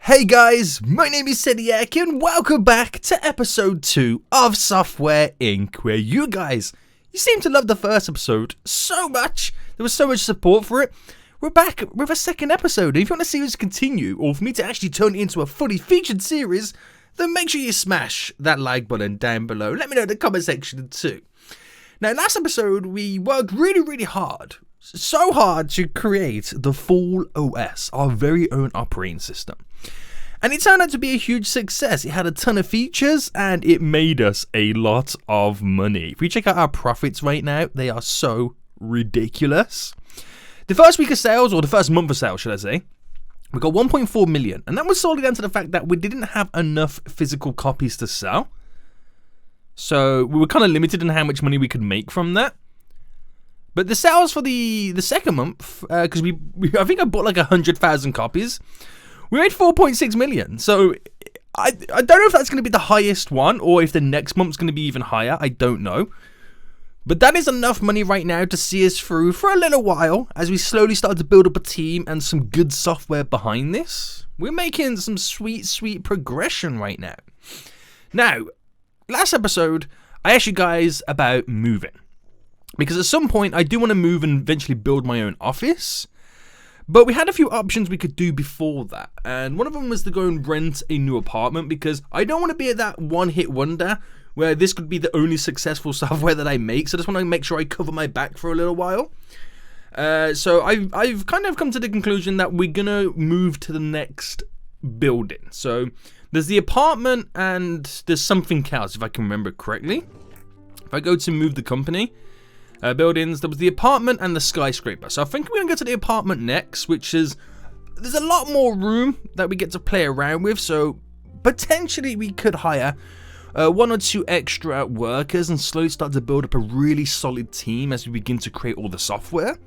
Hey guys, my name is Sediak and welcome back to episode 2 of Software Inc. Where you seem to love the first episode so much, there was so much support for it. We're back with a second episode, and if you want to see us continue, or for me to actually turn it into a fully featured series, then make sure you smash that like button down below. Let me know in the comment section too. Now, last episode, we worked really hard. So hard to create the full OS, our very own operating system. And it turned out to be a huge success. It had a ton of features and it made us a lot of money. If we check out our profits right now, they are so ridiculous. The first week of sales, or the first month of sales, should I say, we got 1.4 million. And that was solely down to the fact that we didn't have enough physical copies to sell. So we were kind of limited in how much money we could make from that. But the sales for the second month, because I think I bought like 100,000 copies, we made 4.6 million. So I don't know if that's going to be the highest one, or if the next month's going to be even higher. I don't know. But that is enough money right now to see us through for a little while, as we slowly start to build up a team and some good software behind this. We're making some sweet progression right now. Now, last episode, I asked you guys about moving. Because at some point, I do want to move and eventually build my own office. But we had a few options we could do before that. And one of them was to go and rent a new apartment, because I don't want to be at that one-hit wonder where this could be the only successful software that I make. So I just want to make sure I cover my back for a little while. So I've kind of come to the conclusion that we're going to move to the next building. So there's the apartment and there's something else, if I can remember correctly. If I go to move the company... buildings, there was the apartment and the skyscraper. So I think we're going to go to the apartment next, which is, there's a lot more room that we get to play around with. So potentially we could hire 1 or 2 extra workers and slowly start to build up a really solid team as we begin to create all the software.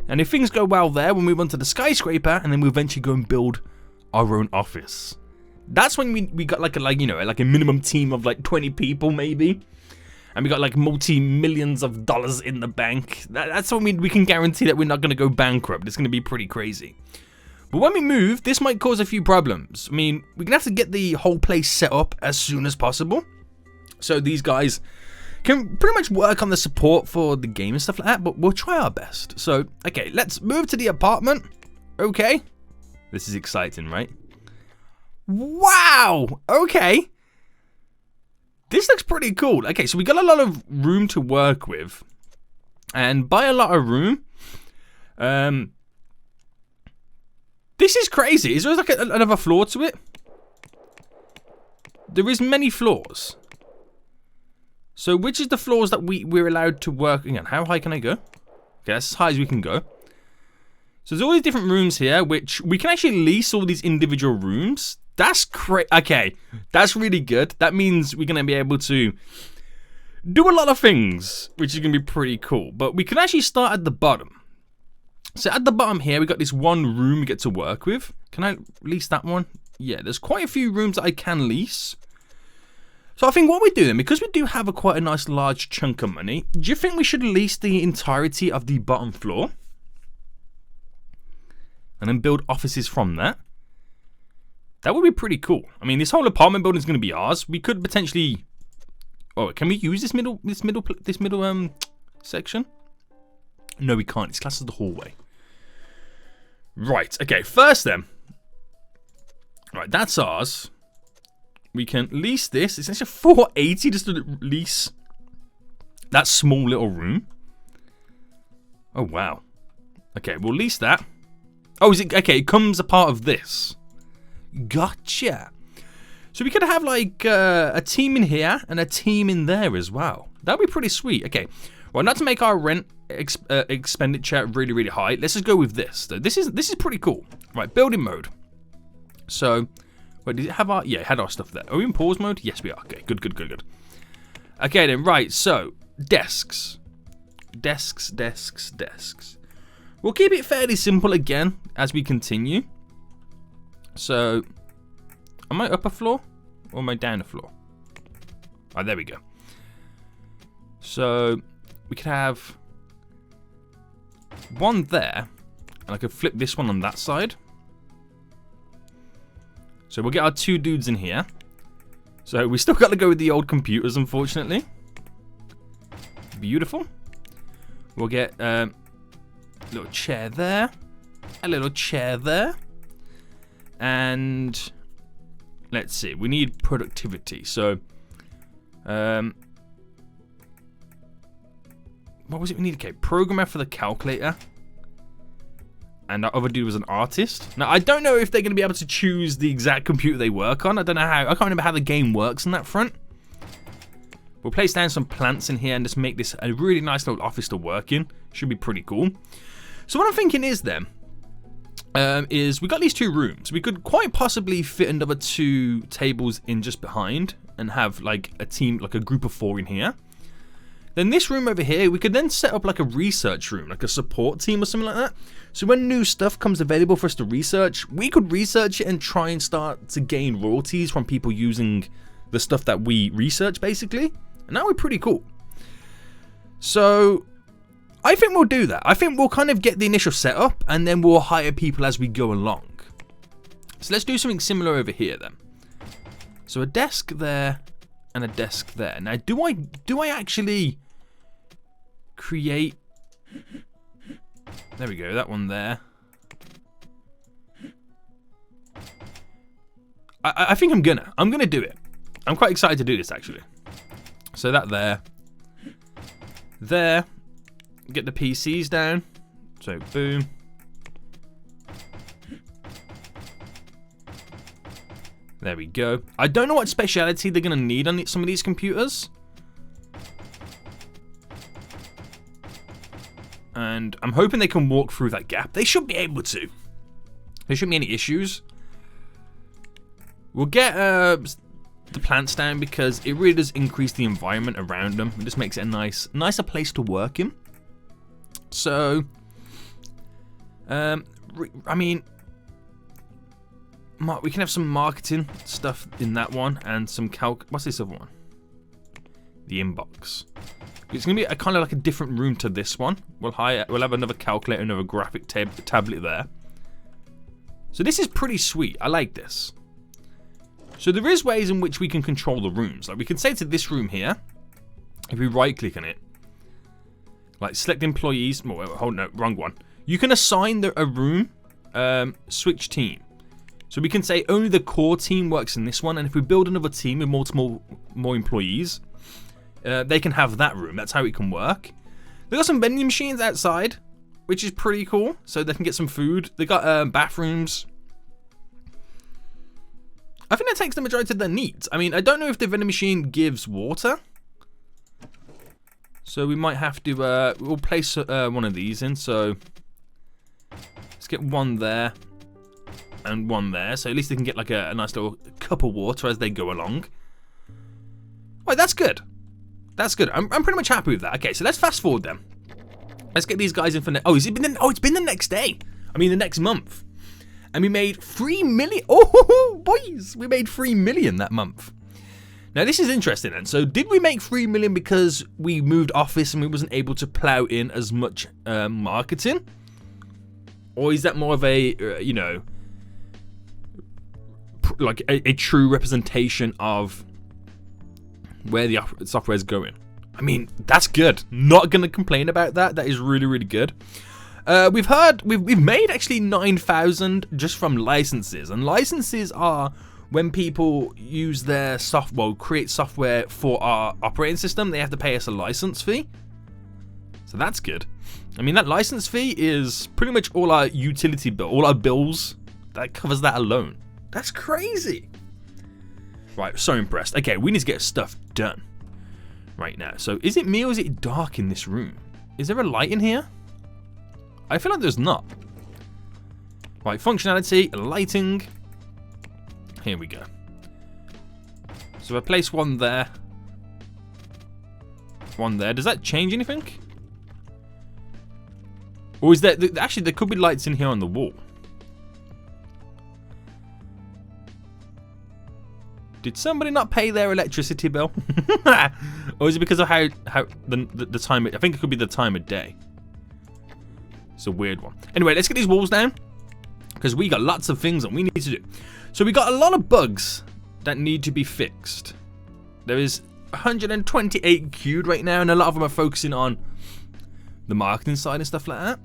And if things go well there, we'll move on to the skyscraper, and then we'll eventually go and build our own office. That's when we got like a minimum team of like 20 people maybe. And we got like multi-millions of dollars in the bank. That's when we can guarantee that we're not going to go bankrupt. It's going to be pretty crazy. But when we move, this might cause a few problems. I mean, we're going to have to get the whole place set up as soon as possible. So these guys can pretty much work on the support for the game and stuff like that. But we'll try our best. So, okay, let's move to the apartment. Okay. This is exciting, right? Wow! Okay. This looks pretty cool. Okay, so we got a lot of room to work with. And by a lot of room, this is crazy. Is there like another floor to it? There is many floors. So which is the floors that we're allowed to work? Again, how high can I go? Okay, that's as high as we can go. So there's all these different rooms here, which we can actually lease all these individual rooms. That's okay, that's really good. That means we're going to be able to do a lot of things, which is going to be pretty cool. But we can actually start at the bottom. So at the bottom here, we got this one room we get to work with. Can I lease that one? Yeah, there's quite a few rooms that I can lease. So I think what we do then, because we do have quite a nice large chunk of money, do you think we should lease the entirety of the bottom floor? And then build offices from that? That would be pretty cool. I mean, this whole apartment building is going to be ours. We could potentially... Oh, can we use this middle section? No, we can't. It's classed as the hallway. Right. Okay. First, then. Right. That's ours. We can lease this. It's actually 480 just to lease that small little room. Oh wow. Okay, we'll lease that. Oh, is it okay? It comes a part of this. Gotcha. So we could have like a team in here and a team in there as well. That'd be pretty sweet. Okay. Well, not to make our rent expenditure really high, let's just go with this. So this is pretty cool. Right, building mode. So, wait, did it have our... Yeah, it had our stuff there. Are we in pause mode? Yes, we are. Okay, good. Okay, then, right, so, desks. Desks. We'll keep it fairly simple again as we continue. So, am I upper floor or am I down the floor? Oh, there we go. So, we could have one there, and I could flip this one on that side. So we'll get our 2 dudes in here. So we still got to go with the old computers, unfortunately. Beautiful. We'll get a little chair there. A little chair there. And let's see. We need productivity. So, what was it we needed? Okay, programmer for the calculator. And our other dude was an artist. Now, I don't know if they're going to be able to choose the exact computer they work on. I don't know how. I can't remember how the game works on that front. We'll place down some plants in here and just make this a really nice little office to work in. Should be pretty cool. So what I'm thinking is then, is we got these 2 rooms. We could quite possibly fit another 2 tables in just behind and have like a team, like a group of 4 in here. Then this room over here, we could then set up like a research room, like a support team or something like that. So when new stuff comes available for us to research, we could research it and try and start to gain royalties from people using the stuff that we research, basically. And that would be pretty cool. So I think we'll do that. I think we'll kind of get the initial setup and then we'll hire people as we go along. So let's do something similar over here then. So a desk there and a desk there. Now, do I actually create? There we go. That one there. I think I'm gonna do it. I'm quite excited to do this actually. So that there. There. Get the PCs down. So boom. There we go. I don't know what speciality they're going to need on some of these computers. And I'm hoping they can walk through that gap. They should be able to. There shouldn't be any issues. We'll get the plants down because it really does increase the environment around them. It just makes it a nicer place to work in. So, I mean, we can have some marketing stuff in that one and some what's this other one? The inbox. It's gonna be a kind of like a different room to this one. We'll have another calculator, another graphic tablet there. So this is pretty sweet. I like this. So there is ways in which we can control the rooms. Like we can say to this room here, if we right click on it, like select employees. Oh, hold no, wrong one. You can assign a room, switch team. So we can say only the core team works in this one, and if we build another team with more employees, they can have that room. That's how it can work. They got some vending machines outside, which is pretty cool. So they can get some food. They got bathrooms. I think that takes the majority of their needs. I mean, I don't know if the vending machine gives water. So we might have to, we'll place one of these in. So let's get one there and one there. So at least they can get like a nice little cup of water as they go along. Right, that's good. That's good. I'm pretty much happy with that. Okay, so let's fast forward then. Let's get these guys in for it's been the next day. I mean, the next month. And we made 3 million. Oh, boys, we made 3 million that month. Now, this is interesting then. So, did we make 3 million because we moved office and we wasn't able to plow in as much marketing? Or is that more of a, you know, like a true representation of where the software is going? I mean, that's good. Not going to complain about that. That is really, really good. We've made actually 9,000 just from licenses, and licenses are when people use their create software for our operating system. They have to pay us a license fee, so that's good. I mean, that license fee is pretty much all our utility bill, all our bills. That covers that alone. That's crazy. Right, so impressed. Okay, we need to get stuff done right now. So, is it me or is it dark in this room? Is there a light in here? I feel like there's not. Right, functionality, lighting. Here we go. So I place one there. One there. Does that change anything? Or is there... Actually, there could be lights in here on the wall. Did somebody not pay their electricity bill? Or is it because of how the time... I think it could be the time of day. It's a weird one. Anyway, let's get these walls down. because we got lots of things that we need to do. So we got a lot of bugs that need to be fixed. There is 128 queued right now, and a lot of them are focusing on the marketing side and stuff like that.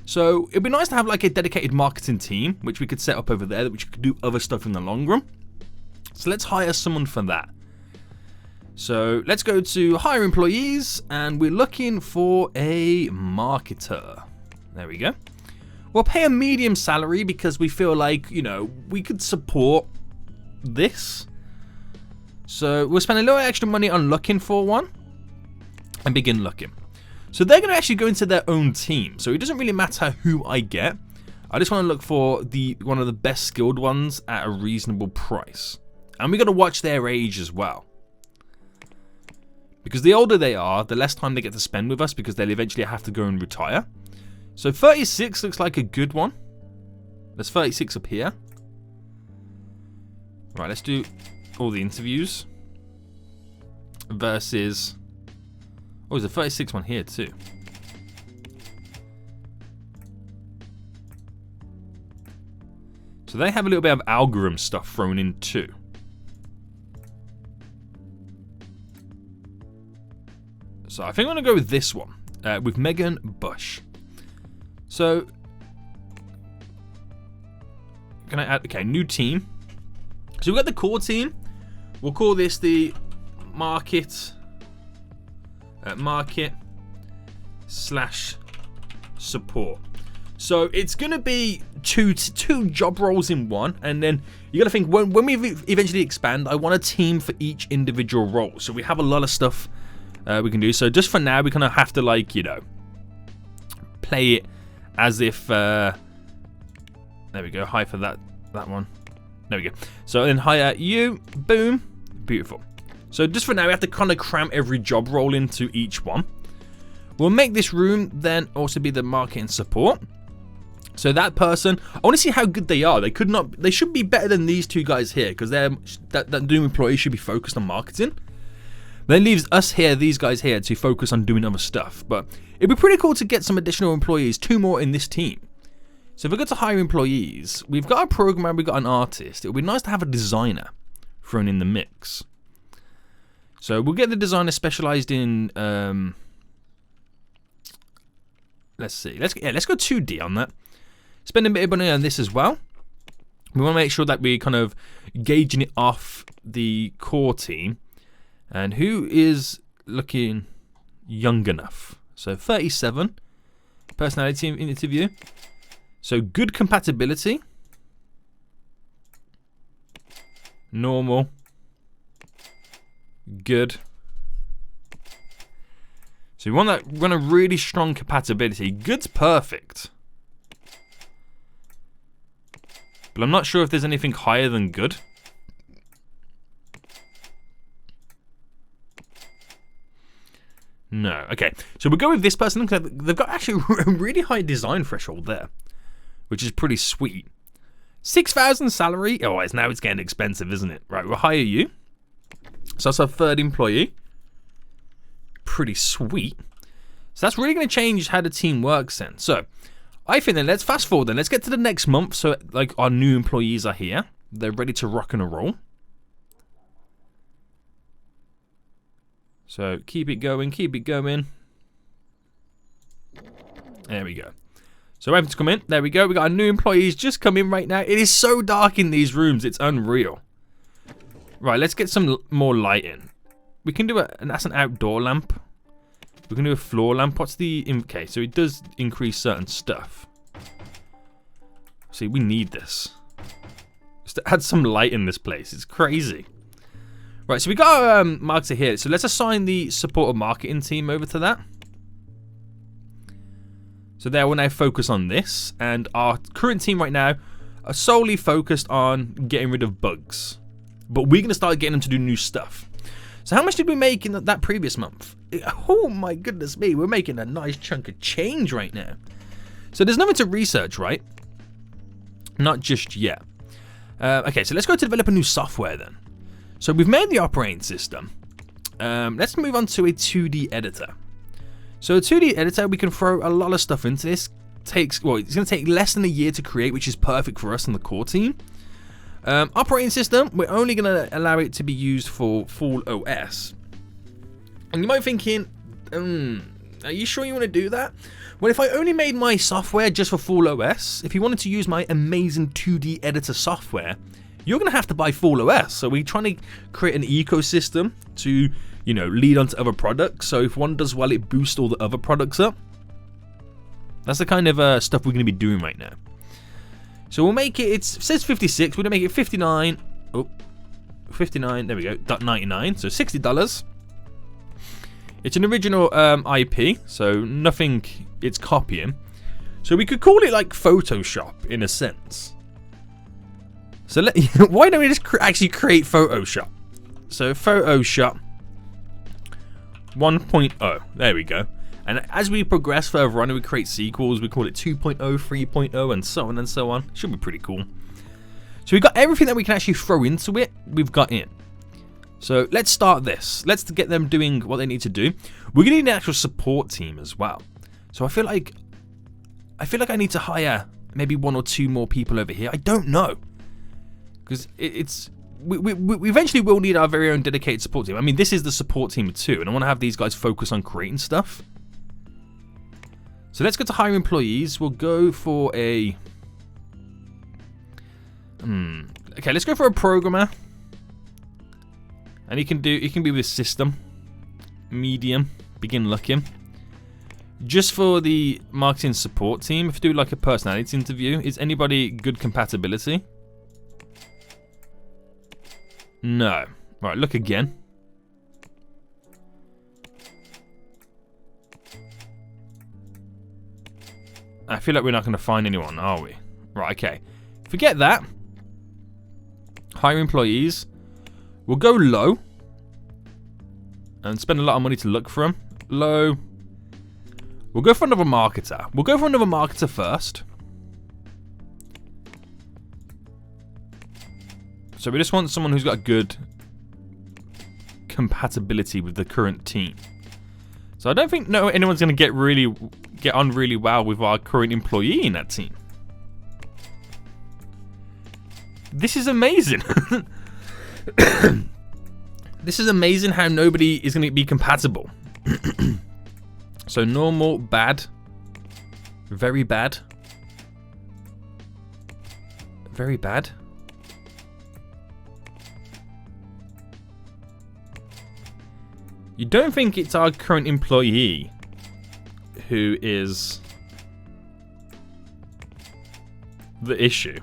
So it'd be nice to have like a dedicated marketing team, which we could set up over there, which could do other stuff in the long run. So let's hire someone for that. So let's go to hire employees, and we're looking for a marketer. There we go. We'll pay a medium salary because we feel like, you know, we could support this. So we'll spend a little extra money on looking for one and begin looking. So they're going to actually go into their own team. So it doesn't really matter who I get. I just want to look for one of the best skilled ones at a reasonable price. And we got to watch their age as well. Because the older they are, the less time they get to spend with us, because they'll eventually have to go and retire. So 36 looks like a good one. There's 36 up here. Right, let's do all the interviews. Versus... oh, there's a 36 one here too. So they have a little bit of algorithm stuff thrown in too. So I think I'm going to go with this one. With Megan Bush. So... can I add... okay, new team. So we've got the core team. We'll call this the market... market/support. So it's going to be two job roles in one, and then you got to think when we eventually expand, I want a team for each individual role. So we have a lot of stuff we can do. So just for now, we kind of have to, like, you know, play it as if there we go, hire for that one. There we go. So then hire you, boom, beautiful. So just for now, we have to kind of cram every job role into each one. We'll make this room then also be the marketing support. So that person, I want to see how good they are. They should be better than these two guys here, because that new employee should be focused on marketing. Then leaves us here, these guys here, to focus on doing other stuff. But it'd be pretty cool to get some additional employees, 2 more in this team. So if we go to hire employees, we've got a programmer, we've got an artist. It would be nice to have a designer thrown in the mix. So we'll get the designer specialized in, let's see, let's go 2D on that. Spend a bit of money on this as well. We want to make sure that we're kind of gauging it off the core team. And who is looking young enough? So 37, personality interview. So good compatibility. Normal. Good. So we want a really strong compatibility. Good's perfect. But I'm not sure if there's anything higher than good. No. Okay. So we'll go with this person. They've got actually a really high design threshold there, which is pretty sweet. 6,000 salary. Oh, now it's getting expensive, isn't it? Right, we'll hire you. So that's our 3rd employee. Pretty sweet. So that's really going to change how the team works then. So I think then let's fast forward then. Let's get to the next month. So like our new employees are here. They're ready to rock and roll. So keep it going, keep it going. There we go. So everyone's come in. There we go. We got our new employees just come in right now. It is so dark in these rooms. It's unreal. Right, let's get some more light in. We can do that's an outdoor lamp. We can do a floor lamp. What's the... okay, so it does increase certain stuff. See, we need this. Just to add some light in this place. It's crazy. Right, so we got our marketer here. So let's assign the support of marketing team over to that. So there, we'll now focus on this. And our current team right now are solely focused on getting rid of bugs. But we're going to start getting them to do new stuff. So how much did we make in that previous month? Oh my goodness me, we're making a nice chunk of change right now. So there's nothing to research, right? Not just yet. Okay, so let's go to develop a new software then. So we've made the operating system. Let's move on to a 2D editor. So a 2D editor, we can throw a lot of stuff into this. takes, well, it's going to take less than a year to create, which is perfect for us in the core team. Operating system, we're only going to allow it to be used for full OS. And you might be thinking, are you sure you want to do that? Well, if I only made my software just for full OS, if you wanted to use my amazing 2D editor software, you're going to have to buy full OS. So we're trying to create an ecosystem to, you know, lead on to other products. So if one does well, it boosts all the other products up. That's the kind of stuff we're going to be doing right now. So we'll make it, it says 56, we're going to make it 59. Oh, 59, there we go, .99, so $60. It's an original IP, so nothing it's copying. So we could call it like Photoshop in a sense. So why don't we just actually create Photoshop? So Photoshop 1.0, there we go. And as we progress further on and we create sequels, we call it 2.0, 3.0, and so on and so on. Should be pretty cool. So we've got everything that we can actually throw into it, we've got in. So let's start this. Let's get them doing what they need to do. We're going to need an actual support team as well. So I feel like I need to hire maybe 1 or 2 more people over here. I don't know. Because we eventually will need our very own dedicated support team. I mean, this is the support team too, and I want to have these guys focus on creating stuff. So let's go to hire employees. We'll go for a... Okay, let's go for a programmer. And he can be with system, medium, begin looking. Just for the marketing support team, if you do like a personality interview, is anybody good compatibility? No. Right, look again. I feel like we're not going to find anyone, are we? Right, okay. Forget that. Hire employees. We'll go low. And spend a lot of money to look for them. Low. We'll go for another marketer. We'll go for another marketer first. So we just want someone who's got good compatibility with the current team. So I don't think anyone's going to get on really well with our current employee in that team. This is amazing. This is amazing how nobody is going to be compatible. So normal, bad, very bad, very bad. You don't think it's our current employee who is the issue?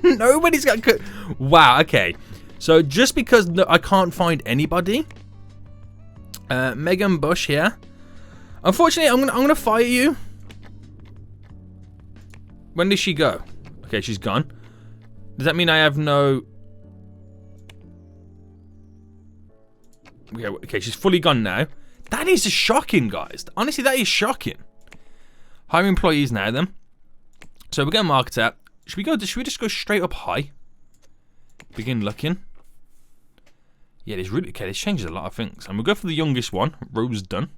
Nobody's got... Wow, okay. So just because I can't find anybody, Megan Bush here. Unfortunately, I'm gonna fire you. When did she go? Okay, she's gone. Does that mean I have no... Okay, she's fully gone now. That is just shocking, guys. Honestly, that is shocking. Hire employees now, then. So we're going to market that. Should we just go straight up high? Begin looking. Yeah, there's really... Okay, this changes a lot of things. And we'll go for the youngest one. Rose Dunn.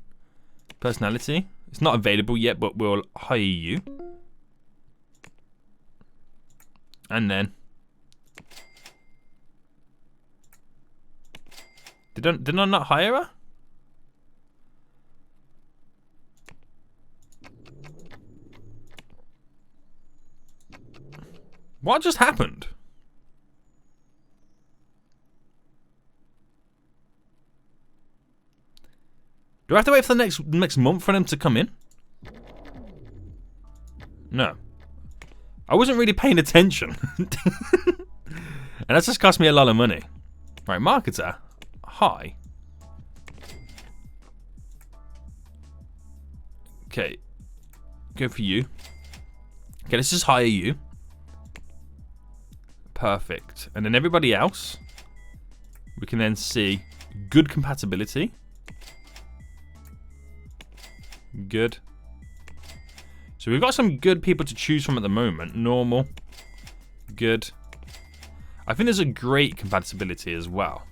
Personality. It's not available yet, but we'll hire you. And then... Did I not hire her? What just happened? Do I have to wait for the next month for them to come in? No. I wasn't really paying attention. And that's just cost me a lot of money. Right, marketer. Hi. Okay. Go for you. Okay, let's just hire you. Perfect. And then everybody else, we can then see good compatibility. Good. So we've got some good people to choose from at the moment. Normal. Good. I think there's a great compatibility as well.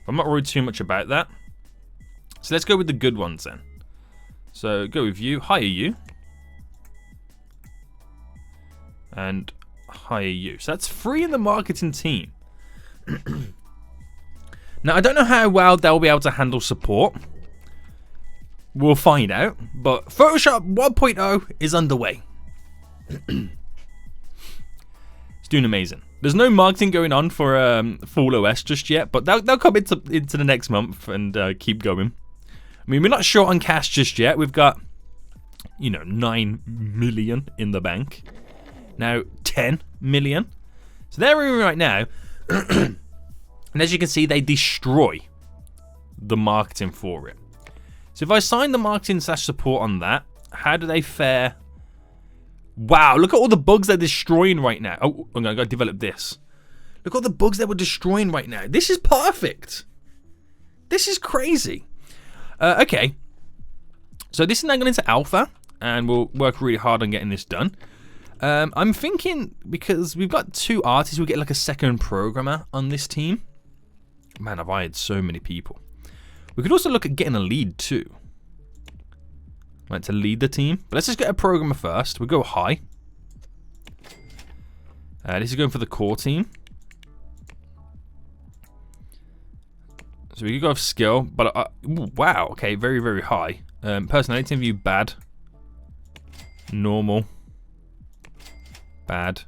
I'm not worried too much about that. So let's go with the good ones then. So go with you, hire you. And hire you. So that's 3 in the marketing team. Now, I don't know how well they'll be able to handle support. We'll find out. But Photoshop 1.0 is underway. It's doing amazing. There's no marketing going on for Full OS just yet, but they'll come into the next month and keep going. I mean, we're not short on cash just yet. We've got, 9 million in the bank. Now 10 million. So they're in right now. And as you can see, they destroy the marketing for it. So if I sign the marketing / support on that, how do they fare? Wow, look at all the bugs they're destroying right now. Oh, I'm going to go develop this. Look at all the bugs they were destroying right now. This is perfect. This is crazy. Okay. So this is now going into alpha, and we'll work really hard on getting this done. I'm thinking, because we've got 2 artists, we'll get like a second programmer on this team. Man, I've hired so many people. We could also look at getting a lead too. Like to lead the team. But let's just get a programmer first. We'll go high. This is going for the core team. So we could go with skill, but ooh, wow, okay, very, very high. Personality view, bad. Normal. Bad.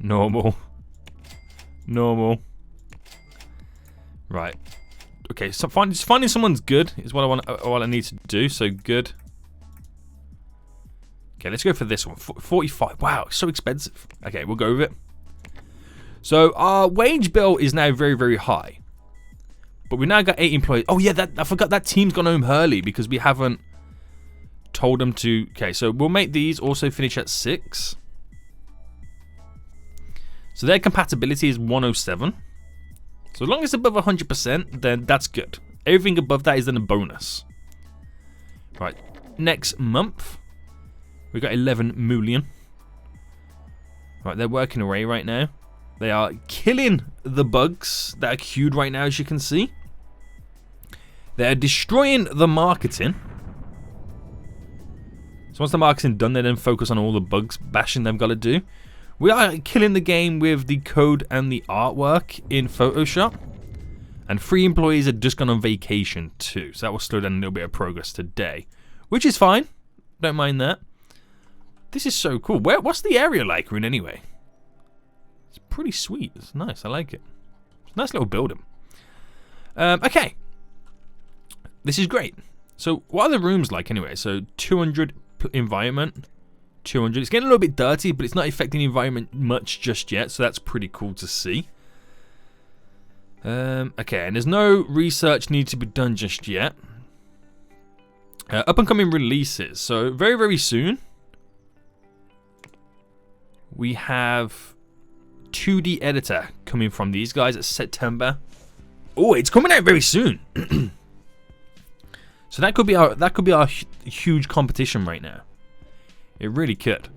Normal. Normal. Right. Okay, so finding someone's good is what I need to do. So good. Okay, let's go for this one. 45. Wow, so expensive. Okay, we'll go with it. So our wage bill is now very, very high. But we now got 8 employees. Oh yeah, I forgot that team's gone home early because we haven't told them to. Okay, so we'll make these also finish at 6. So their compatibility is 107. So as long as it's above 100%, then that's good. Everything above that is then a bonus. Right, next month, we got 11 million. Right, they're working away right now. They are killing the bugs that are queued right now, as you can see. They're destroying the marketing. So once the marketing's done, they then focus on all the bugs bashing they've got to do. We are killing the game with the code and the artwork in Photoshop. And 3 employees are just gone on vacation too. So that will slow down a little bit of progress today. Which is fine. Don't mind that. This is so cool. What's the area like we're in anyway? It's pretty sweet. It's nice. I like it. It's a nice little building. Okay. This is great. So what are the rooms like anyway? So 200 environment. 200. It's getting a little bit dirty, but it's not affecting the environment much just yet, so that's pretty cool to see. Okay, and there's no research need to be done just yet. Up and coming releases. So very, very soon, we have 2D editor coming from these guys at September. Oh, it's coming out very soon. So that could be our huge competition right now. It really could.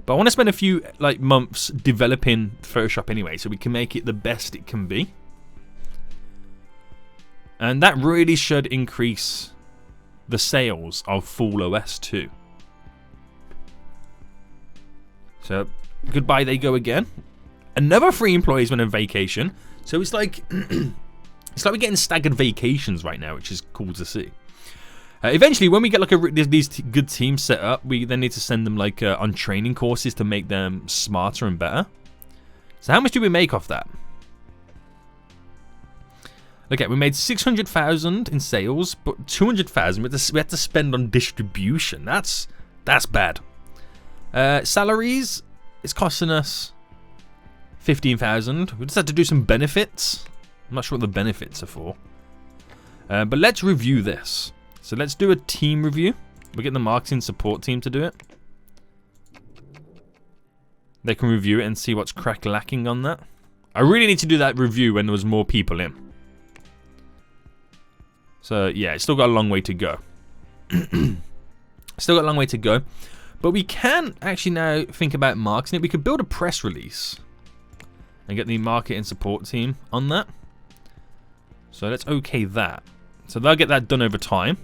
But I want to spend a few months developing Photoshop anyway, so we can make it the best it can be. And that really should increase the sales of Full OS too. So goodbye they go again. Another 3 employees went on vacation. So it's like it's like we're getting staggered vacations right now, which is cool to see. Eventually, when we get these good teams set up, we then need to send them on training courses to make them smarter and better. So how much do we make off that? Okay, we made 600,000 in sales, but 200,000 we had to spend on distribution. That's bad. Salaries, it's costing us 15,000. We just had to do some benefits. I'm not sure what the benefits are for. But let's review this. So let's do a team review. We'll get the marketing support team to do it. They can review it and see what's lacking on that. I really need to do that review when there was more people in. So yeah, it's still got a long way to go. Still got a long way to go. But we can actually now think about marketing it. We could build a press release and get the marketing support team on that. So let's okay that. So they'll get that done over time,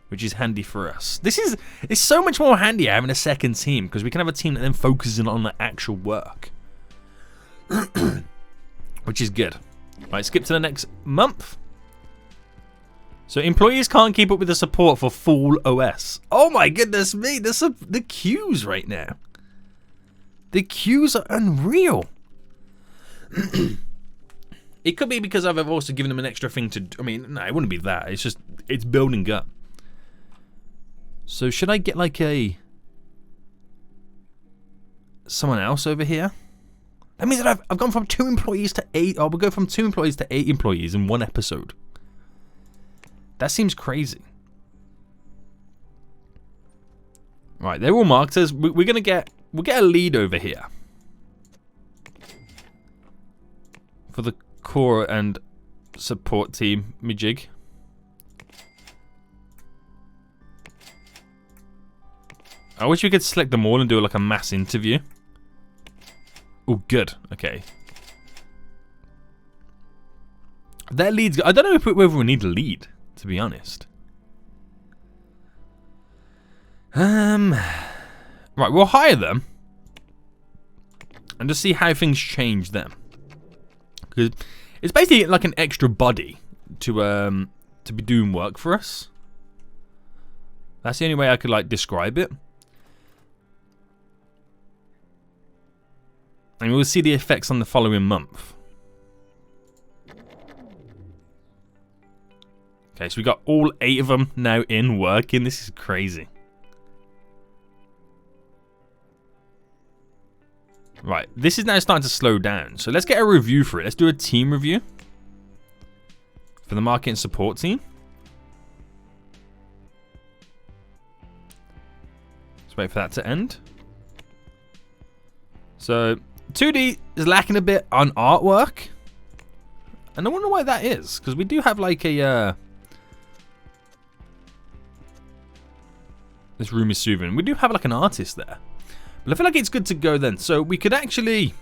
which is handy for us. It's so much more handy having a second team, because we can have a team that then focuses on the actual work. Which is good. Right, skip to the next month. So employees can't keep up with the support for full OS. Oh my goodness me, the queues right now. The queues are unreal. It could be because I've also given them an extra thing to do. I mean, no, it wouldn't be that. It's just, it's building up. So should I get like someone else over here? That means that I've gone from 2 employees to 8. Or we'll go from 2 employees to 8 employees in one episode. That seems crazy. Right, they're all marketers. We'll get a lead over here for the core and support team, Mijig. I wish we could select them all and do like a mass interview. Oh, good. Okay. Their leads. I don't know whether we need a lead, to be honest. Right, we'll hire them and just see how things change them. Because it's basically like an extra body to be doing work for us. That's the only way I could like describe it. And we'll see the effects on the following month. Okay, so we got all 8 of them now in working. This is crazy. Right, this is now starting to slow down. So let's get a review for it. Let's do a team review for the market and support team. Let's wait for that to end. So 2D is lacking a bit on artwork. And I wonder why that is. Because we do have like a... this room is soothing. We do have like an artist there. But I feel like it's good to go then. So we could actually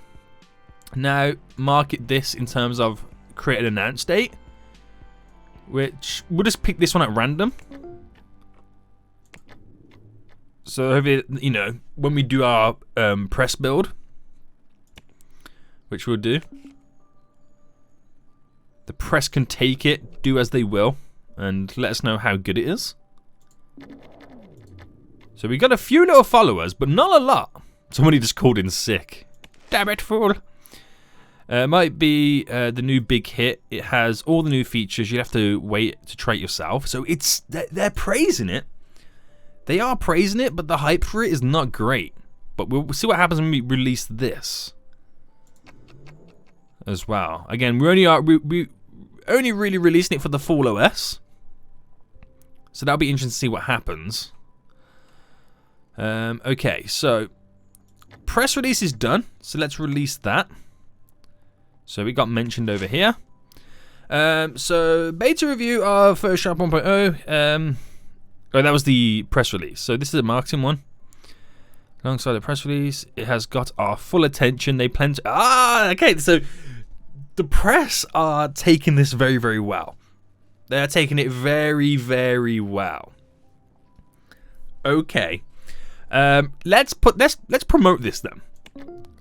now market this in terms of create an announce date. Which we'll just pick this one at random. So if it, you know, when we do our press build, which we'll do, the press can take it, do as they will, and let us know how good it is. So we got a few little followers, but not a lot. Somebody just called in sick. Damn it, fool. Might be the new big hit. It has all the new features. You have to wait to try it yourself. So it's they're praising it. They are praising it, but the hype for it is not great. But we'll see what happens when we release this as well. Again, we only really releasing it for the full OS. So that'll be interesting to see what happens. Okay, so press release is done. So let's release that. So we got mentioned over here. So beta review of Photoshop 1.0. Oh, that was the press release. So this is a marketing one. Alongside the press release, it has got our full attention. They plan to... okay. So the press are taking this very, very well. They're taking it very, very well. Okay. Let's promote this then.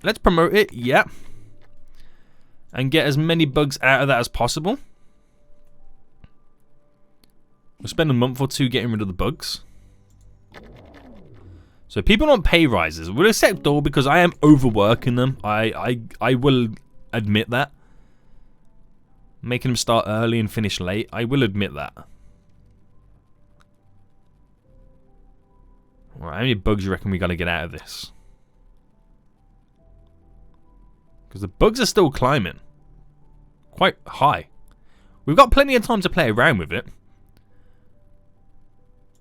Let's promote it, yeah. And get as many bugs out of that as possible. We'll spend a month or 2 getting rid of the bugs. So people want pay rises. We'll accept all because I am overworking them. I will admit that. Making them start early and finish late. I will admit that. Alright, how many bugs do you reckon we got to get out of this? Because the bugs are still climbing. Quite high. We've got plenty of time to play around with it.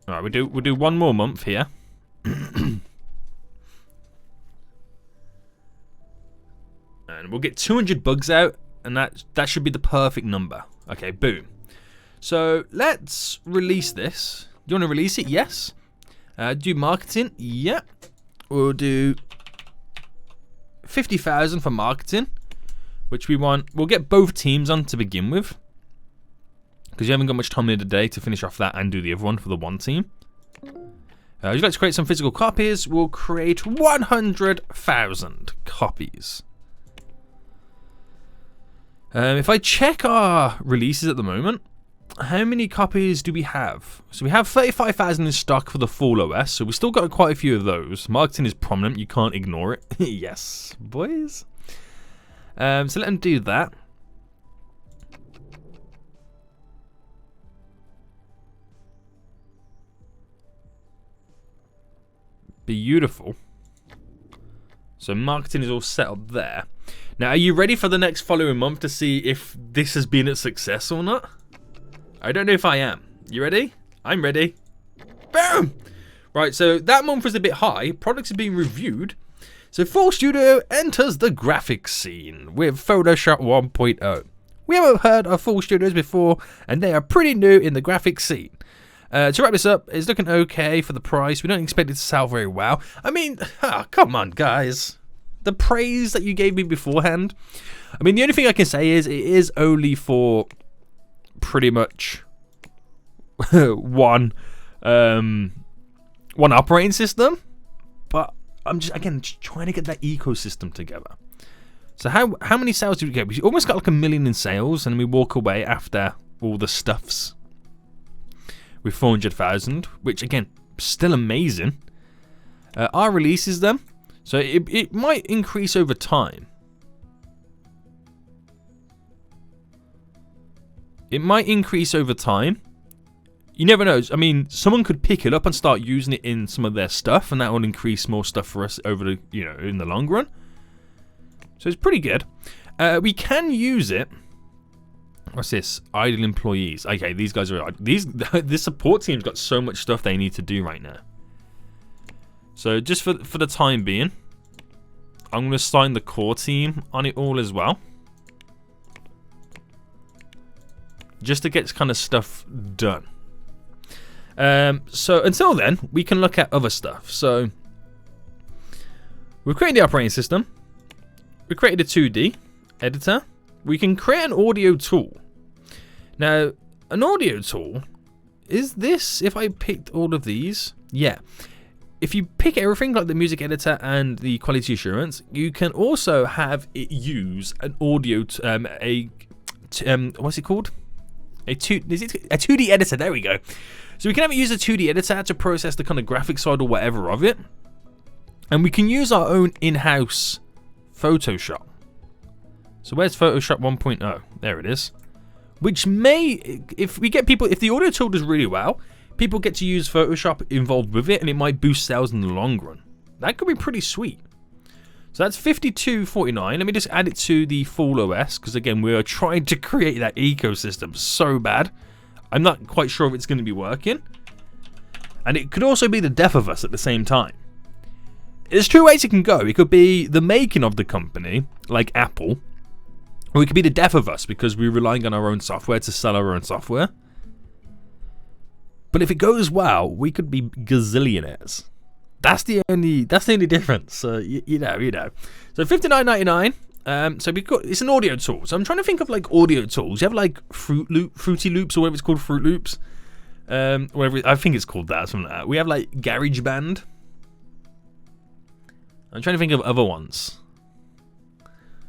Alright, we'll do one more month here. And we'll get 200 bugs out. And that should be the perfect number. Okay, boom. So let's release this. Do you want to release it? Yes. Do marketing? Yeah. We'll do 50,000 for marketing, which we want. We'll get both teams on to begin with. because you haven't got much time in the day to finish off that and do the other one for the one team. Would you like to create some physical copies? We'll create 100,000 copies. If I check our releases at the moment, how many copies do we have? So we have 35,000 in stock for the full OS, so we've still got quite a few of those. Marketing is prominent, you can't ignore it. Yes, boys. So let them do that. Beautiful. So marketing is all set up there. Now, are you ready for the next following month to see if this has been a success or not? I don't know if I am. You ready? I'm ready. Boom! Right, so that month was a bit high. Products are being reviewed. So Full Studio enters the graphics scene with Photoshop 1.0. We haven't heard of Full Studios before, and they are pretty new in the graphics scene. To wrap this up, it's looking okay for the price. We don't expect it to sell very well. I mean, come on, guys. The praise that you gave me beforehand. I mean, the only thing I can say is it is only for pretty much one operating system. But I'm just trying to get that ecosystem together. So how many sales did we get? We almost got like 1 million in sales, and we walk away after all the stuffs with 400,000, which again, still amazing. Our releases them, so it might increase over time. It might increase over time. You never know. I mean, someone could pick it up and start using it in some of their stuff, and that will increase more stuff for us over the, in the long run. So it's pretty good. We can use it. What's this? Idle employees. Okay, these guys are this support team's got so much stuff they need to do right now. So just for the time being, I'm going to assign the core team on it all as well, just to get kind of stuff done. So until then, we can look at other stuff. So we've created the operating system. We created a 2D editor. We can create an audio tool. Now, an audio tool is this. If I picked all of these, yeah. If you pick everything like the music editor and the quality assurance, you can also have it use an audio, what's it called? A 2D editor. There we go. So we can have it use a 2D editor to process the kind of graphic side or whatever of it, and we can use our own in-house Photoshop. So where's Photoshop 1.0? There it is. Which may, if the audio tool does really well, people get to use Photoshop involved with it, and it might boost sales in the long run. That could be pretty sweet. So that's $52.49. Let me just add it to the full OS, because again, we are trying to create that ecosystem so bad. I'm not quite sure if it's going to be working. And it could also be the death of us at the same time. There's two ways it can go. It could be the making of the company, like Apple, or it could be the death of us because we're relying on our own software to sell our own software. But if it goes well, we could be gazillionaires. That's the only difference. You know. So $59.99. So it's an audio tool. So I'm trying to think of like audio tools. You have like Fruity Loops or whatever it's called, Fruit Loops. I think it's called that, something like that. We have like GarageBand. I'm trying to think of other ones.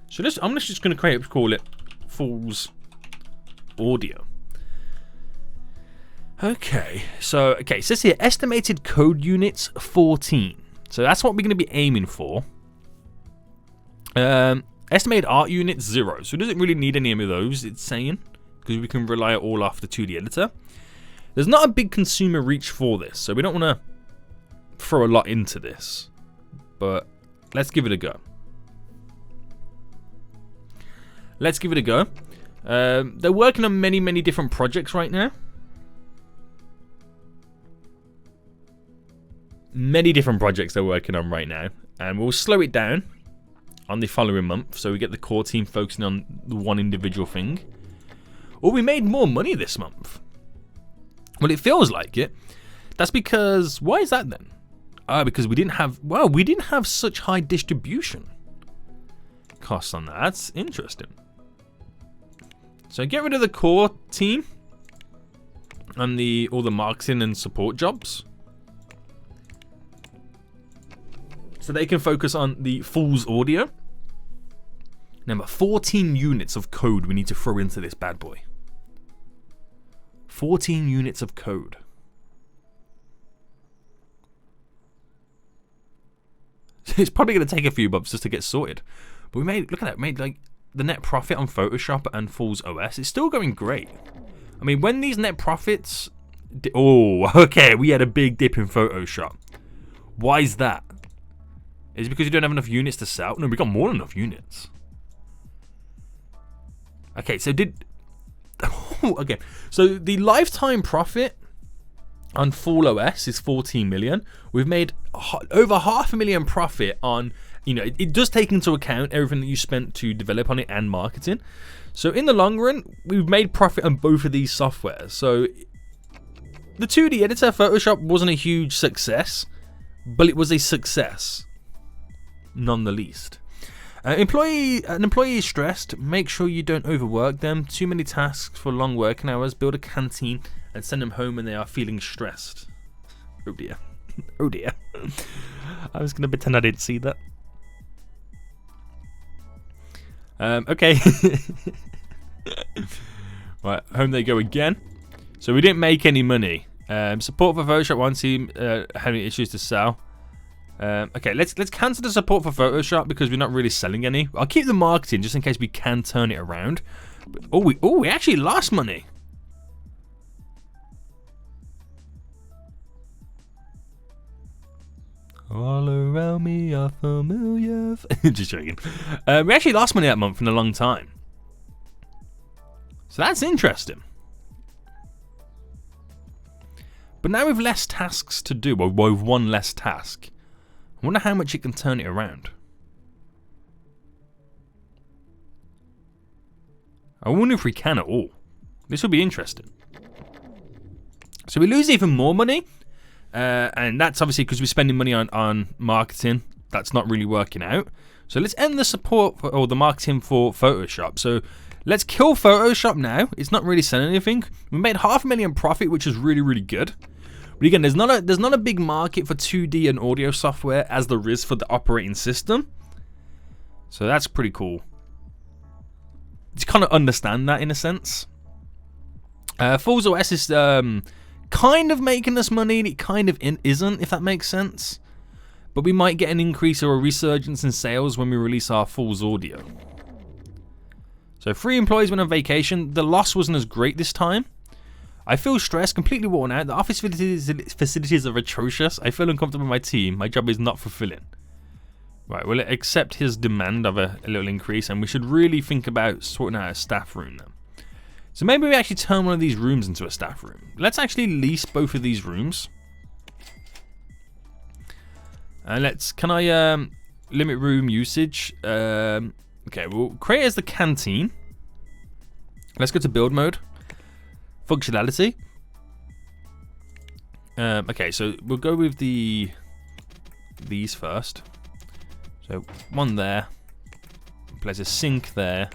So I'm just going to call it Fool's Audio. Okay, so it says here estimated code units 14. So that's what we're going to be aiming for. Estimated art units 0. So it doesn't really need any of those, it's saying, because we can rely it all off the 2D editor. There's not a big consumer reach for this, so we don't want to throw a lot into this. But let's give it a go. They're working on many different projects right now. Many different projects they're working on right now, and we'll slow it down on the following month so we get the core team focusing on the one individual thing. Or we made more money this month. Well, it feels like it. That's because, why is that then? Because we didn't have such high distribution costs on that. That's interesting. So get rid of the core team. on all the marketing and support jobs. So they can focus on the Fool's Audio. Number 14 units of code we need to throw into this bad boy. 14 units of code. It's probably going to take a few months just to get sorted. But we made, look at that, made like the net profit on Photoshop and Fool's OS. It's still going great. I mean, when these net profits... Oh, okay, we had a big dip in Photoshop. Why is that? Is it because you don't have enough units to sell? No, we got more than enough units. Okay, so okay, so the lifetime profit on Full OS is 14 million. We've made over $500,000 profit on, you know, it does take into account everything that you spent to develop on it and marketing. So in the long run, we've made profit on both of these softwares. So the 2D editor Photoshop wasn't a huge success, but it was a success, none the least. An employee is stressed. Make sure you don't overwork them. Too many tasks for long working hours. Build a canteen and send them home when they are feeling stressed. Oh dear. Oh dear. I was going to pretend I didn't see that. Okay. Right, home they go again. So we didn't make any money. Support for Photoshop 1 team having issues to sell. Okay, let's cancel the support for Photoshop because we're not really selling any. I'll keep the marketing just in case we can turn it around. But, we actually lost money. All around me are familiar. Just joking. We actually lost money that month in a long time. So that's interesting. But now with less tasks to do, or with one less task, I wonder how much it can turn it around. I wonder if we can at all. This will be interesting. So we lose even more money. And that's obviously because we're spending money on marketing. That's not really working out. So let's end the support for, or the marketing for Photoshop. So let's kill Photoshop now. It's not really selling anything. We made $500,000 profit, which is really, really good. But again, there's not a big market for 2D and audio software as there is for the operating system. So that's pretty cool. Just kind of understand that in a sense. Fool's OS is kind of making us money, and it kind of isn't, if that makes sense. But we might get an increase or a resurgence in sales when we release our Fool's Audio. So 3 employees went on vacation. The loss wasn't as great this time. I feel stressed, completely worn out. The office facilities are atrocious. I feel uncomfortable with my team. My job is not fulfilling. Right, we'll accept his demand of a little increase, and we should really think about sorting out a staff room now. So maybe we actually turn one of these rooms into a staff room. Let's actually lease both of these rooms. And can I limit room usage? Okay, we'll create as the canteen. Let's go to build mode. Functionality. Okay, so we'll go with these first. So one there. Place a sink there.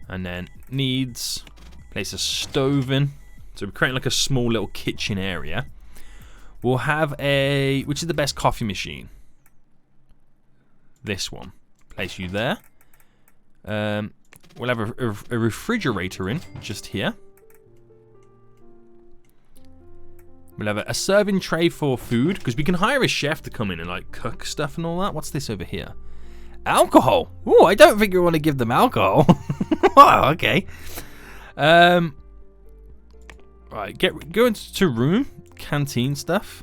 And then needs, place a stove in. So we're creating like a small little kitchen area. We'll have which is the best coffee machine? This one. Place you there. We'll have a refrigerator in, just here. We'll have a serving tray for food, because we can hire a chef to come in and like cook stuff and all that. What's this over here? Alcohol. Oh, I don't think you want to give them alcohol. Oh, okay. Right, go into room, canteen stuff.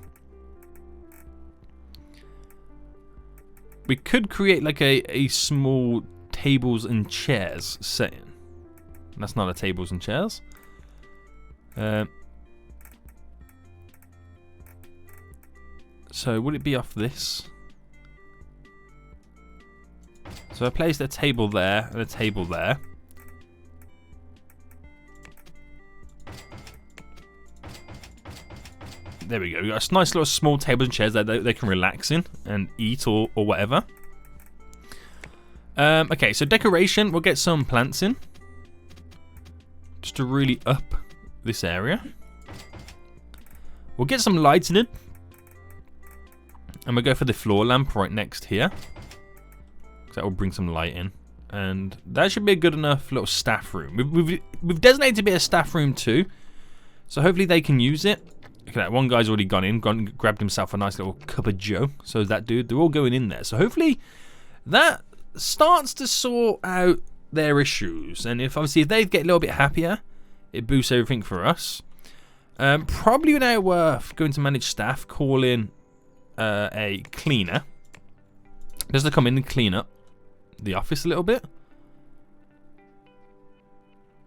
We could create like a small tables and chairs setting. That's not a tables and chairs. So would it be off this? So I placed a table there and a table there. There we go. We've got a nice little small tables and chairs that they can relax in and eat or whatever. Okay, so decoration, we'll get some plants in. Just to really up this area. We'll get some lights in. And we'll go for the floor lamp right next here. Because that will bring some light in. And that should be a good enough little staff room. We've designated to be a staff room too. So hopefully they can use it. Look at that, one guy's already gone in, grabbed himself a nice little cup of joe. So is that dude, they're all going in there. So hopefully that starts to sort out their issues. And if obviously if they get a little bit happier, it boosts everything for us. Probably now worth going to manage staff, call in a cleaner. Just to come in and clean up the office a little bit.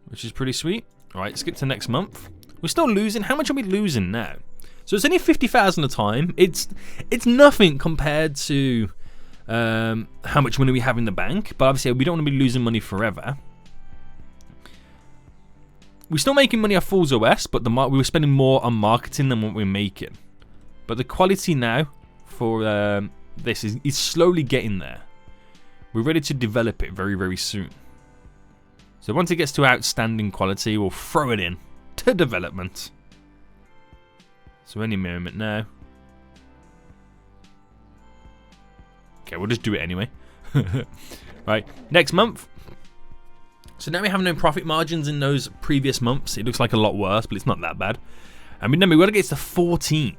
Which is pretty sweet. Alright, skip to next month. We're still losing. How much are we losing now? So it's only 50,000 a time. It's nothing compared to how much money we have in the bank. But obviously we don't want to be losing money forever. We're still making money off Fools OS, but we were spending more on marketing than what we're making. But the quality now for this is slowly getting there. We're ready to develop it very, very soon. So once it gets to outstanding quality, we'll throw it in to development. So any moment now. Okay, we'll just do it anyway. Right, next month. So now we have no profit margins in those previous months. It looks like a lot worse, but it's not that bad. And remember, we've got to get to 14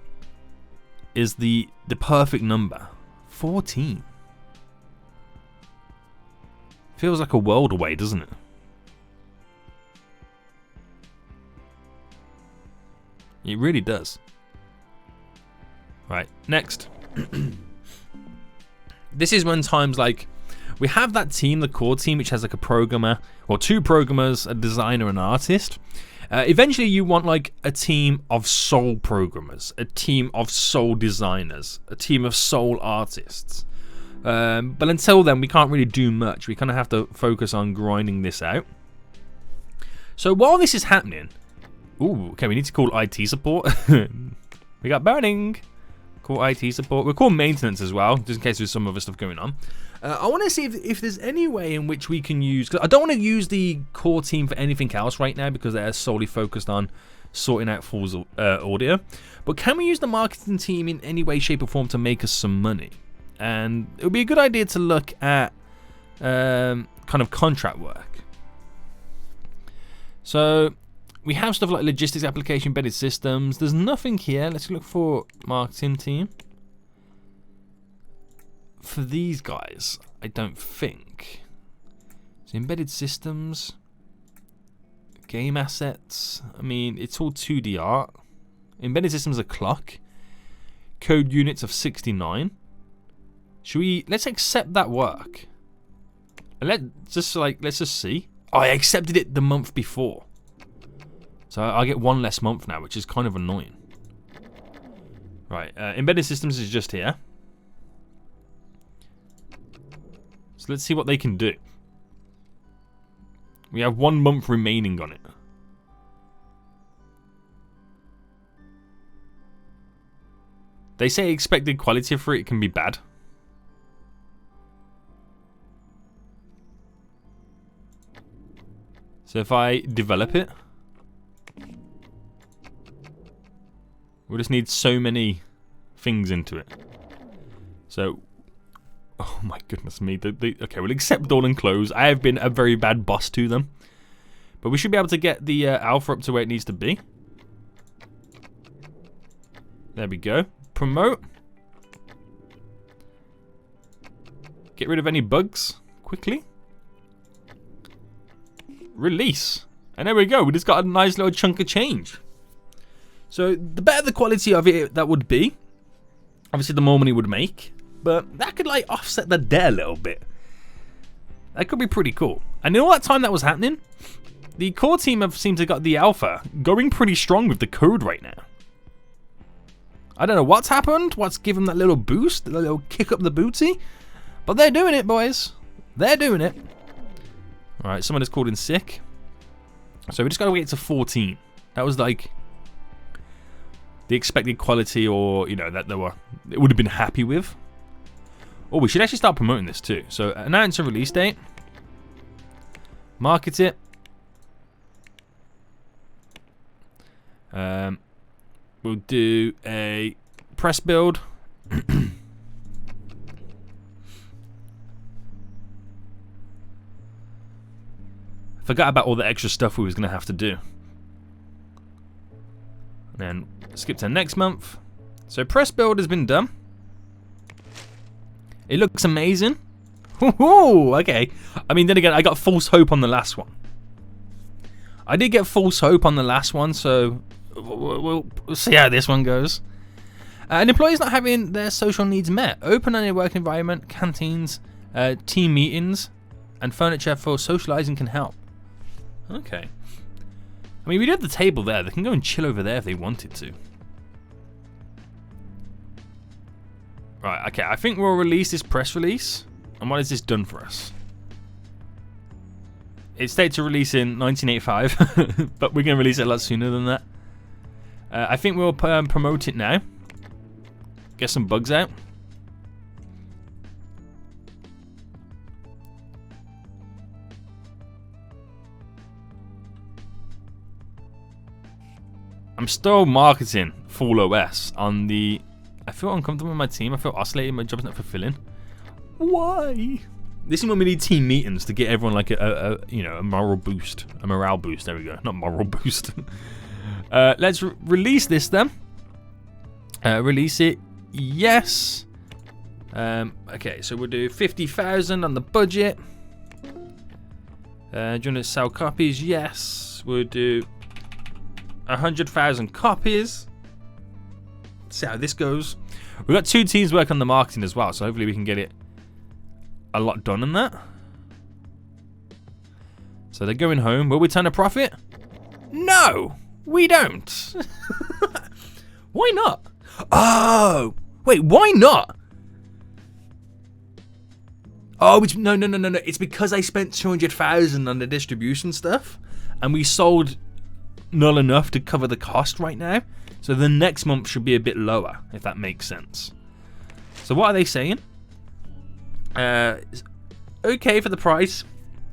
is the perfect number. 14. Feels like a world away, doesn't it? It really does. Right, next. This is when times like we have that team, the core team, which has like a programmer or two programmers, a designer, and an artist. Eventually, you want like a team of sole programmers, a team of sole designers, a team of sole artists. But until then, we can't really do much. We kind of have to focus on grinding this out. So while this is happening, ooh, okay, we need to call IT support. We got burning. Call IT support. We'll call maintenance as well, just in case there's some other stuff going on. I want to see if there's any way in which we can use... Cause I don't want to use the core team for anything else right now because they're solely focused on sorting out Fool's audio. But can we use the marketing team in any way, shape or form to make us some money? And it would be a good idea to look at kind of contract work. So we have stuff like logistics application, embedded systems. There's nothing here. Let's look for marketing team. For these guys, I don't think. So embedded systems, game assets. I mean, it's all 2D art. Embedded systems are clock. Code units of 69. Should we? Let's accept that work. And let's just see. Oh, I accepted it the month before. So I get one less month now, which is kind of annoying. Right, embedded systems is just here. So let's see what they can do. We have 1 month remaining on it. They say expected quality for it can be bad. So if I develop it, we'll just need so many things into it. So, oh my goodness me. Okay, we'll accept all and close. I have been a very bad boss to them. But we should be able to get the alpha up to where it needs to be. There we go. Promote. Get rid of any bugs quickly. Release. And there we go. We just got a nice little chunk of change. So the better the quality of it that would be, obviously the more money would make. But that could like offset the debt a little bit. That could be pretty cool. And in all that time that was happening, the core team have seemed to got the alpha going pretty strong with the code right now. I don't know what's happened, what's given that little boost, that little kick up the booty. But they're doing it, boys. They're doing it. Alright, someone is called in sick. So we just got to wait to 14. That was like the expected quality, or, you know, that it would have been happy with. Oh, we should actually start promoting this too. So announce a release date. Market it. We'll do a press build. Forgot about all the extra stuff we was going to have to do. And then skip to next month. So press build has been done. It looks amazing. Ooh, okay. I mean, then again, I got false hope on the last one. I did get false hope on the last one, so we'll see how this one goes. And employees not having their social needs met. Open on a work environment, canteens, team meetings, and furniture for socializing can help. Okay. I mean, we do have the table there. They can go and chill over there if they wanted to. Right, okay. I think we'll release this press release. And what has this done for us? It's stated to release in 1985, but we're going to release it a lot sooner than that. I think we'll promote it now. Get some bugs out. I'm still marketing full OS on the... I feel uncomfortable with my team. I feel oscillating. My job's not fulfilling. Why? This is when we need team meetings to get everyone like a moral boost. A morale boost. There we go. Not moral boost. Let's release this then. Release it. Yes. Okay, so we'll do 50,000 on the budget. Do you want to sell copies? Yes. We'll do 100,000 copies. See how this goes. We've got 2 teams working on the marketing as well, so hopefully we can get it a lot done in that. So they're going home. Will we turn a profit? No, we don't. Why not? Oh, wait, why not? Oh, no. It's because I spent 200,000 on the distribution stuff, and we sold not enough to cover the cost right now. So the next month should be a bit lower, if that makes sense. So what are they saying? Okay for the price.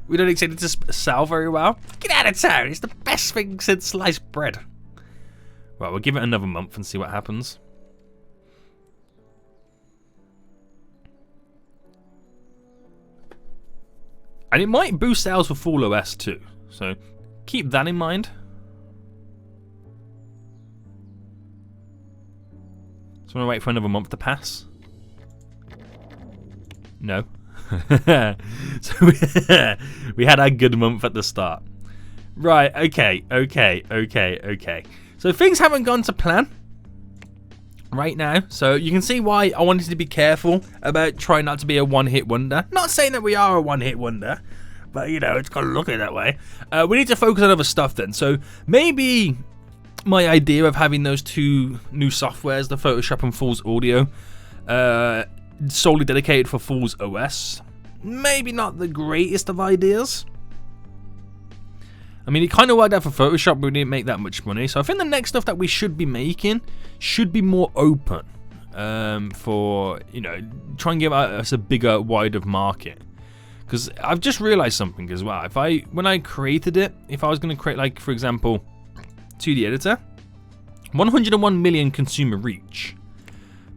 We don't expect it to sell very well. Get out of town. It's the best thing since sliced bread. Well, we'll give it another month and see what happens. And it might boost sales for full OS too. So keep that in mind. So I'm going to wait for another month to pass. No. So we had a good month at the start. Right, okay. So things haven't gone to plan right now. So you can see why I wanted to be careful about trying not to be a one-hit wonder. Not saying that we are a one-hit wonder, but you know, it's got to look at it that way. We need to focus on other stuff then. So maybe my idea of having those 2 new softwares, the Photoshop and Fool's Audio, solely dedicated for Fool's OS, maybe not the greatest of ideas. I mean, it kind of worked out for Photoshop, but we didn't make that much money. So I think the next stuff that we should be making should be more open for, you know, try and give us a bigger, wider market. Because I've just realized something as well. When I created it, if I was going to create, like, for example, 2D editor, 101 million consumer reach.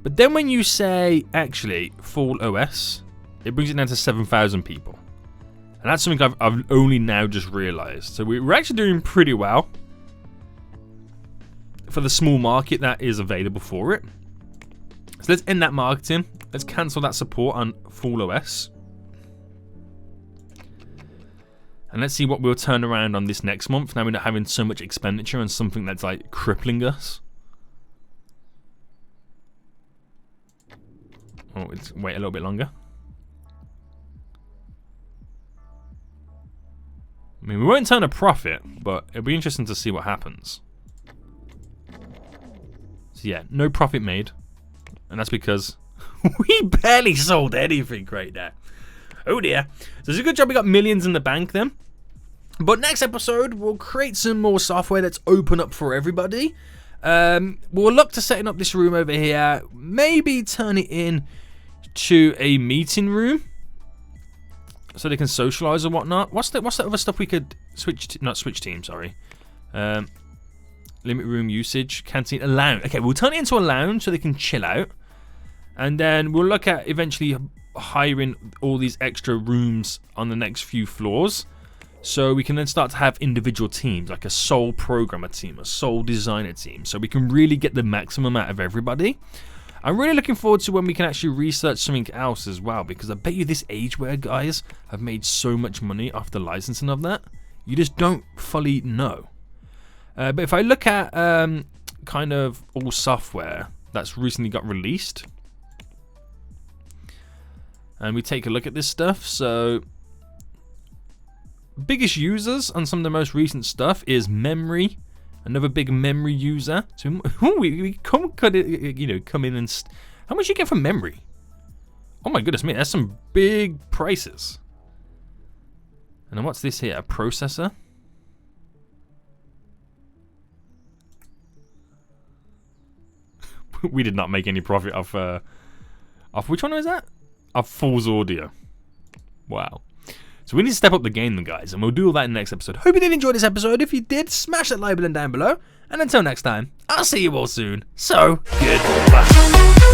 But then when you say, actually, full OS, it brings it down to 7,000 people. And that's something I've only now just realized. So we're actually doing pretty well for the small market that is available for it. So let's end that marketing. Let's cancel that support on full OS. And let's see what we'll turn around on this next month. Now we're not having so much expenditure on something that's like crippling us. Oh, let's wait a little bit longer. I mean, we won't turn a profit, but it'll be interesting to see what happens. So yeah, no profit made. And that's because we barely sold anything right now. Oh dear. So it's a good job we got millions in the bank then. But next episode, we'll create some more software that's open up for everybody. We'll look to setting up this room over here. Maybe turn it in to a meeting room so they can socialize or whatnot. What's the other stuff we could switch to? Not switch team, sorry. Limit room usage, canteen, a lounge. Okay, we'll turn it into a lounge so they can chill out. And then we'll look at eventually hiring all these extra rooms on the next few floors. So we can then start to have individual teams, like a sole programmer team, a sole designer team. So we can really get the maximum out of everybody. I'm really looking forward to when we can actually research something else as well. Because I bet you this Ageware guys have made so much money off the licensing of that. You just don't fully know. But if I look at kind of all software that's recently got released, and we take a look at this stuff, so biggest users on some of the most recent stuff is memory, another big memory user. So we come in and how much you get from memory? Oh my goodness me, that's some big prices. And then what's this here? A processor. We did not make any profit off which one was that? Off Fool's Audio. Wow. So we need to step up the game then, guys, and we'll do all that in the next episode. Hope you did enjoy this episode. If you did, smash that like button down below. And until next time, I'll see you all soon. So, goodbye.